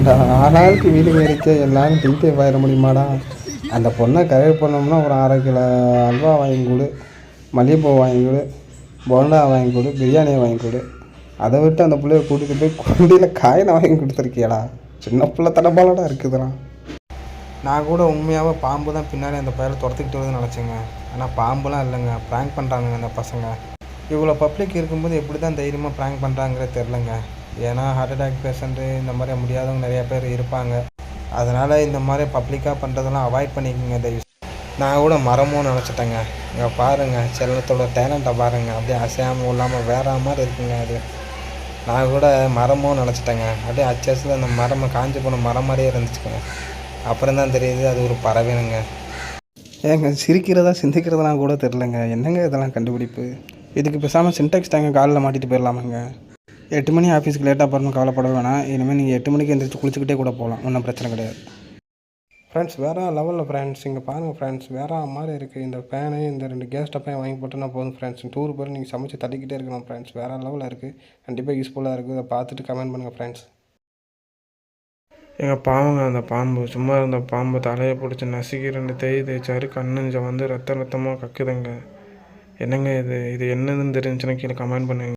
ஏன்டா ஆளாளுக்கு வீடு மேடிக்க எல்லாரும் தீட்டே போயிட முடியுமாடா? அந்த பொண்ணை கரெக்ட் பண்ணோம்னா ஒரு 1/2 கிலோ அல்வா வாங்கி கொடு, மல்லிகைப்பூ வாங்கி கொடு, போண்டா வாங்கி கொடு, பிரியாணியை வாங்கி கொடு. அதை விட்டு அந்த பிள்ளைய கூட்டிகிட்டு போய் குண்டியில் காயினை வாங்கி கொடுத்துருக்கியாடா? சின்ன பிள்ளை தடபாலடா இருக்குதுலாம். நான் கூட உண்மையாகவே பாம்பு தான் பின்னாடி அந்த பையனை துரத்துக்கிட்டு வருதுன்னு நினச்சேங்க. ஆனால் பாம்புலாம் இல்லைங்க, ப்ராங்க் பண்ணுறாங்க அந்த பசங்க. இவ்வளோ பப்ளிக் இருக்கும்போது எப்படி தான் தைரியமாக ப்ராங்க் பண்ணுறாங்கிறது தெரிலங்க. ஏன்னா ஹார்ட் அட்டாக் பேஷண்ட்டு இந்த மாதிரி முடியாதவங்க நிறையா பேர் இருப்பாங்க. அதனால் இந்த மாதிரி பப்ளிக்காக பண்ணுறதெல்லாம் அவாய்ட் பண்ணிக்கோங்க தயவு. நான் கூட மரமும் நினச்சிட்டேங்க. இங்கே பாருங்கள், செல்லத்தோட டேலண்ட்டை பாருங்கள், அப்படியே அசையாமல் இல்லாமல் வேற மாதிரி இருக்குங்க. அது நான் கூட மரமும் நினச்சிட்டேங்க. அப்படியே அச்சஸில் அந்த மரம் காஞ்சி போன மரம் மாதிரியே இருந்துச்சுங்க. அப்புறம் தான் தெரியுது அது ஒரு பறவைனுங்க. ஏங்க சிரிக்கிறதா சிந்திக்கிறதெல்லாம் கூட தெரிலங்க. என்னங்க இதெல்லாம் கண்டுபிடிப்பு? இதுக்கு பேசாமல் சின்டெக்ஸ் டேங்க காலில் மாட்டிட்டு போயிடலாமாங்க? 8 மணி ஆஃபீஸுக்கு லேட்டாக போகிறோம்னு கவலைப்பட வேணாம். இனிமேல் நீங்கள் 8 மணிக்கு எழுந்திரிச்சு குளிச்சுக்கிட்டே கூட போகலாம், ஒன்றும் பிரச்சனை கிடையாது. ஃப்ரெண்ட்ஸ் வேறு லெவலில் ஃப்ரெண்ட்ஸ் இங்கே பாருங்கள் ஃப்ரெண்ட்ஸ், வேறு மாதிரி இருக்குது. இந்த ஃபேனு இந்த 2 கேஸ் ஸ்டப்பையும் வாங்கி போட்டுன்னா போதும் ஃப்ரெண்ட்ஸ். டூர் போய் நீங்கள் சமைச்சு தள்ளிக்கிட்டே இருக்கணும் ஃப்ரெண்ட்ஸ். வேறு லெவலில் இருக்குது. கண்டிப்பாக யூஸ்ஃபுல்லாக இருக்குது. அதை பார்த்துட்டு கமெண்ட் பண்ணுங்கள் ஃப்ரெண்ட்ஸ். எங்கள் பாவங்க அந்த பாம்பு சும்மா இருந்த பாம்பு தலையை பிடிச்சி நசுக்கி 2 தேய்ச்சாரு. கண்ணஞ்சம் வந்து ரத்தமாக கக்குதுங்க. என்னங்க இது என்னதுன்னு தெரிஞ்சுன்னா கீழே கமெண்ட் பண்ணுங்க.